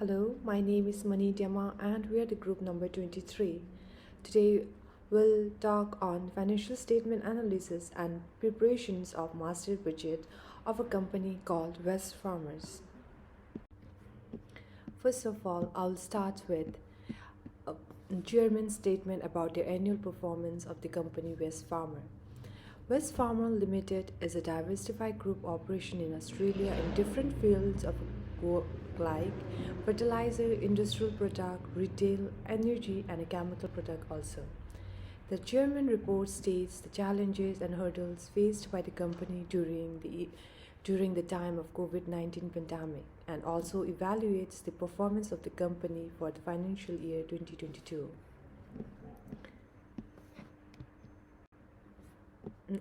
Hello, my name is Mani Dema and we are the group number 23. Today we'll talk on financial statement analysis and preparations of master budget of a company called Wesfarmers. First of all, I'll start with a chairman's statement about the annual performance of the company Wesfarmer. Wesfarmer Limited is a diversified group operation in Australia in different fields of work like fertilizer, industrial product, retail, energy, and a chemical product also. The chairman report states the challenges and hurdles faced by the company during the time of COVID-19 pandemic and also evaluates the performance of the company for the financial year 2022.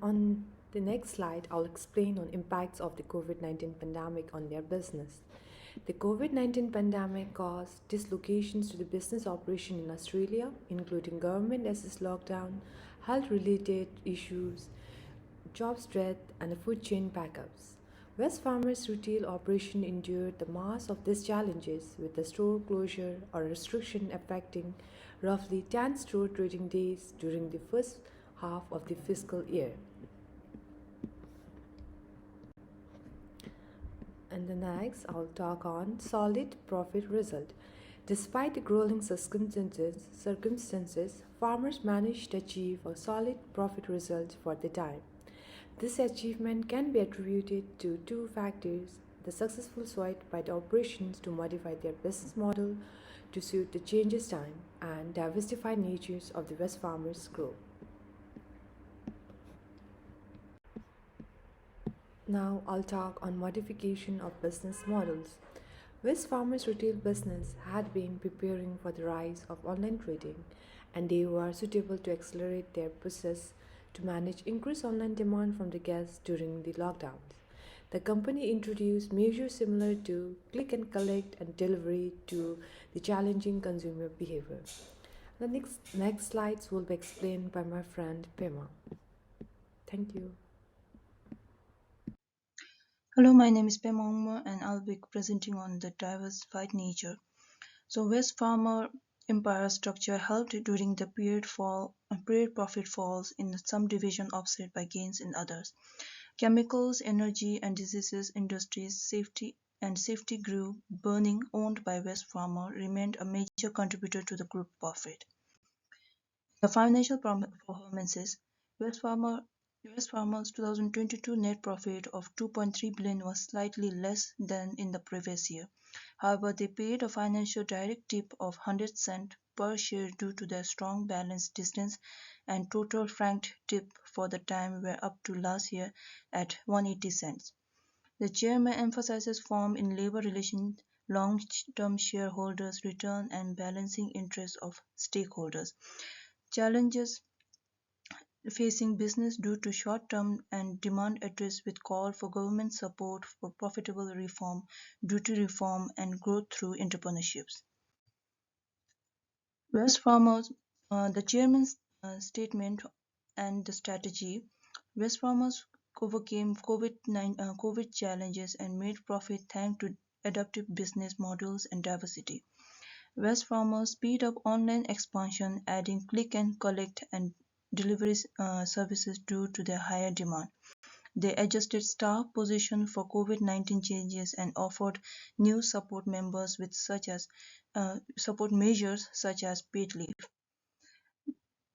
On the next slide, I'll explain on impacts of the COVID-19 pandemic on their business. The COVID-19 pandemic caused dislocations to the business operation in Australia, including government-assist lockdown, health-related issues, job threat, and food chain backups. Wesfarmers' retail operation endured the mass of these challenges, with the store closure or restriction affecting roughly 10 store trading days during the first half of the fiscal year. And the next, I'll talk on solid profit result. Despite the grueling circumstances, farmers managed to achieve a solid profit result for the time. This achievement can be attributed to two factors: the successful choice by the operations to modify their business model to suit the changes time and diversified natures of the Wesfarmers Group. Now I'll talk on modification of business models. Wesfarmers retail business had been preparing for the rise of online trading and they were suitable to accelerate their process to manage increased online demand from the guests during the lockdowns. The company introduced measures similar to click and collect and delivery to the challenging consumer behavior. The next slides will be explained by my friend Pema. Thank you. Hello, my name is Pema and I'll be presenting on the diversified nature. So Wesfarmer empire structure helped during the period profit falls in some division offset by gains in others. Chemicals, energy and diseases industries, safety grew. Burning, owned by Wesfarmer, remained a major contributor to the group profit. The financial performances, Wesfarmer Wesfarmers' 2022 net profit of 2.3 billion was slightly less than in the previous year. However, they paid a financial direct tip of 100 cents per share due to their strong balance distance, and total franked tip for the time were up to last year at 180 cents. The chairman emphasizes firm in labor relations, long-term shareholders' return and balancing interests of stakeholders. Challenges facing business due to short-term and demand addressed with call for government support for profitable reform, duty reform, and growth through entrepreneurships. Wesfarmers, the chairman's statement and the strategy. Wesfarmers overcame COVID challenges and made profit thanks to adaptive business models and diversity. Wesfarmers speed up online expansion, adding click and collect and delivery services due to their higher demand. They adjusted staff position for COVID-19 changes and offered new support members with support measures such as paid leave.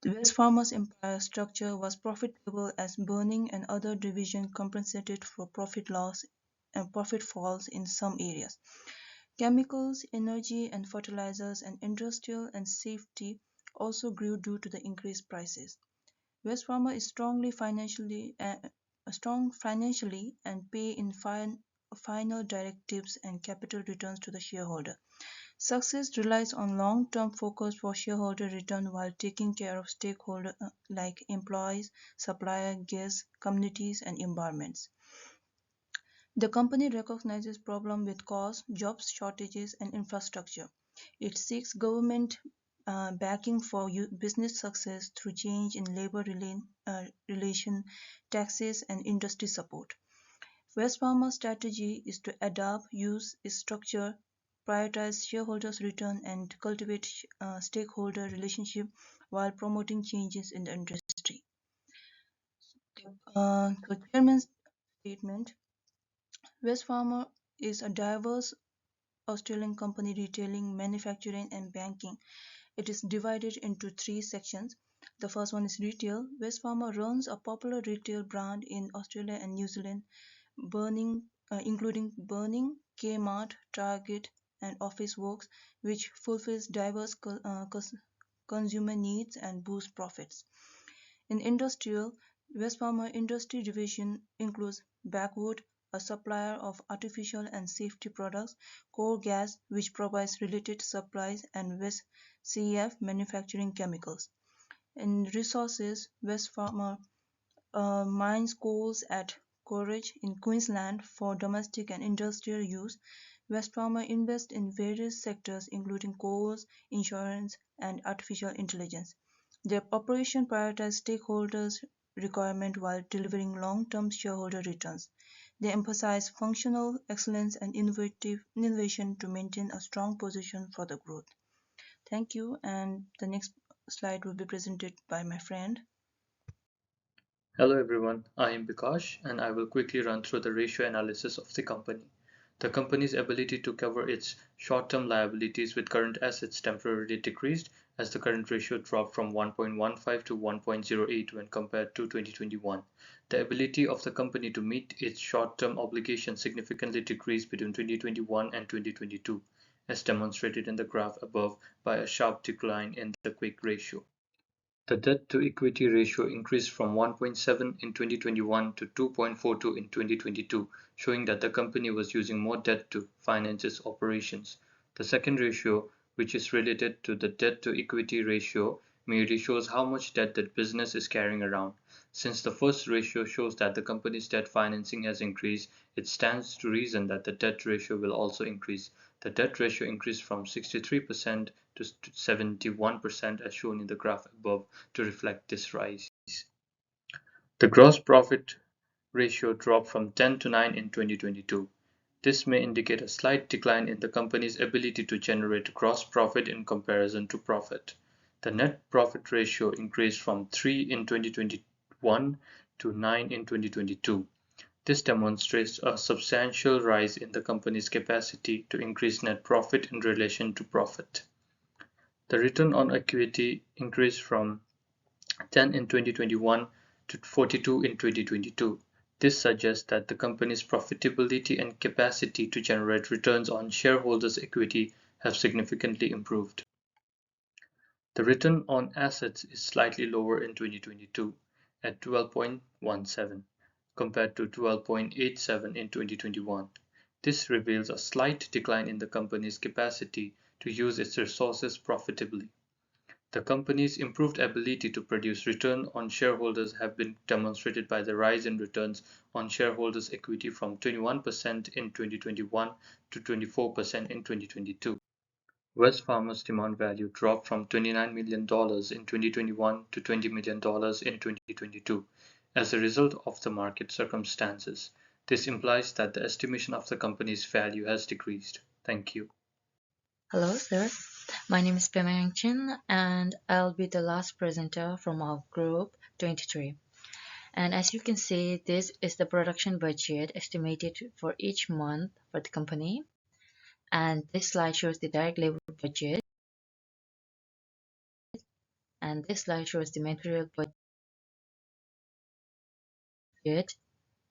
Wesfarmers' empire structure was profitable as burning and other divisions compensated for profit loss and profit falls in some areas. Chemicals, energy and fertilizers and industrial and safety also grew due to the increased prices. Wesfarmers is strong financially and pay in final directives and capital returns to the shareholder. Success relies on long-term focus for shareholder return while taking care of stakeholders like employees, suppliers, guests, communities, and environments. The company recognizes problems with cost, jobs shortages, and infrastructure. It seeks government backing for business success through change in labor relation, taxes, and industry support. Wesfarmers' strategy is to adapt, use its structure prioritize shareholders' return, and cultivate stakeholder relationship while promoting changes in the industry. The chairman's statement: Wesfarmers is a diverse Australian company retailing, manufacturing, and banking. It is divided into three sections. The first one is retail. Wesfarmers runs a popular retail brand in Australia and New Zealand, including Burning, Kmart, Target, and Officeworks, which fulfills diverse consumer needs and boosts profits. In industrial, Wesfarmers Industry Division includes Backwood, a supplier of artificial and safety products, Core Gas, which provides related supplies, and West CF manufacturing chemicals. In resources, Wesfarmers mines coals at Courage in Queensland for domestic and industrial use. Wesfarmers invests in various sectors including coals, insurance, and artificial intelligence. Their operation prioritizes stakeholders' requirements while delivering long-term shareholder returns. They emphasize functional excellence and innovation to maintain a strong position for the growth. Thank you, and the next slide will be presented by my friend. Hello everyone, I am Bikash and I will quickly run through the ratio analysis of the company. The company's ability to cover its short-term liabilities with current assets temporarily decreased as the current ratio dropped from 1.15 to 1.08 when compared to 2021. The ability of the company to meet its short-term obligations significantly decreased between 2021 and 2022, as demonstrated in the graph above by a sharp decline in the quick ratio. The debt-to-equity ratio increased from 1.7 in 2021 to 2.42 in 2022, showing that the company was using more debt to finance its operations. The second ratio, which is related to the debt-to-equity ratio, merely shows how much debt the business is carrying around. Since the first ratio shows that the company's debt financing has increased, it stands to reason that the debt ratio will also increase. The debt ratio increased from 63% to 71% as shown in the graph above to reflect this rise. The gross profit ratio dropped from 10 to 9 in 2022. This may indicate a slight decline in the company's ability to generate gross profit in comparison to profit. The net profit ratio increased from 3 in 2021 to 9 in 2022. This demonstrates a substantial rise in the company's capacity to increase net profit in relation to profit. The return on equity increased from 10 in 2021 to 42 in 2022. This suggests that the company's profitability and capacity to generate returns on shareholders' equity have significantly improved. The return on assets is slightly lower in 2022 at 12.17 compared to 12.87 in 2021. This reveals a slight decline in the company's capacity to use its resources profitably. The company's improved ability to produce return on shareholders have been demonstrated by the rise in returns on shareholders' equity from 21% in 2021 to 24% in 2022. Wesfarmers' demand value dropped from $29 million in 2021 to $20 million in 2022 as a result of the market circumstances. This implies that the estimation of the company's value has decreased. Thank you. Hello, sir. My name is Pema Chin, and I'll be the last presenter from our group 23. And as you can see, this is the production budget estimated for each month for the company. And this slide shows the direct labor budget. And this slide shows the material budget.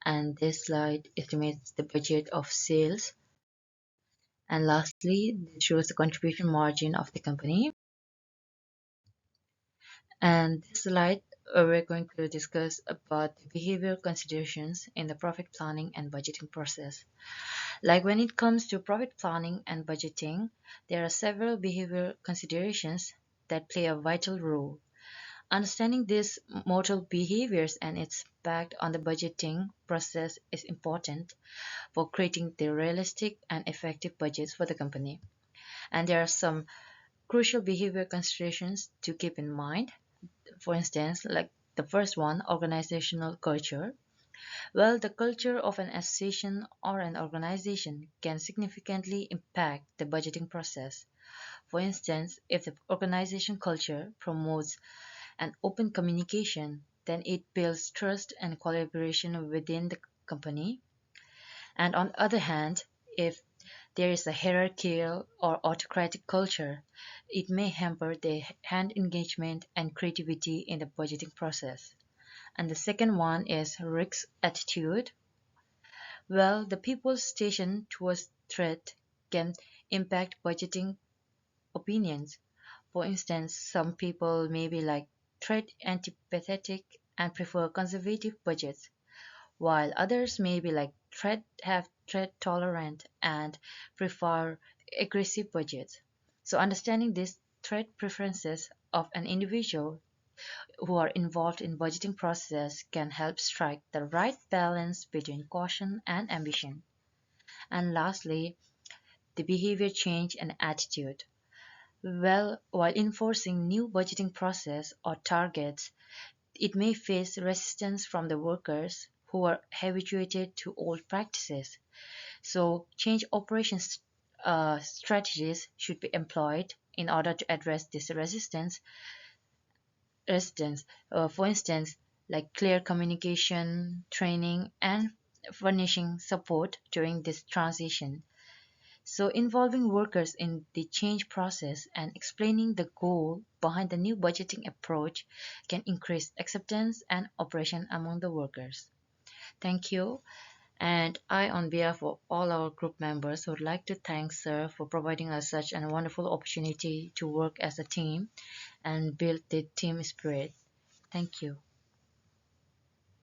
And this slide estimates the budget of sales. And lastly, it shows the contribution margin of the company. And this slide, we're going to discuss about the behavioral considerations in the profit planning and budgeting process. Like when it comes to profit planning and budgeting, there are several behavioral considerations that play a vital role. Understanding these mortal behaviors and its impact on the budgeting process is important for creating the realistic and effective budgets for the company. And there are some crucial behavior considerations to keep in mind. For instance, like the first one, organizational culture. Well, the culture of an association or an organization can significantly impact the budgeting process. For instance, if the organization culture promotes an open communication, then it builds trust and collaboration within the company. And on the other hand, if there is a hierarchical or autocratic culture, it may hamper the hand engagement and creativity in the budgeting process. And the second one is risk attitude. Well, the people's station towards threat can impact budgeting opinions. For instance, some people may be like threat antipathetic and prefer conservative budgets, while others may be like threat tolerant and prefer aggressive budgets. So understanding these threat preferences of an individual who are involved in budgeting process can help strike the right balance between caution and ambition. And lastly, the behavior change and attitude. Well, while enforcing new budgeting process or targets, it may face resistance from the workers who are habituated to old practices. So, change operations strategies should be employed in order to address this resistance. For instance, like clear communication, training, and furnishing support during this transition. So, involving workers in the change process and explaining the goal behind the new budgeting approach can increase acceptance and operation among the workers. Thank you. And I, on behalf of all our group members, would like to thank Sir for providing us such a wonderful opportunity to work as a team and build the team spirit. Thank you.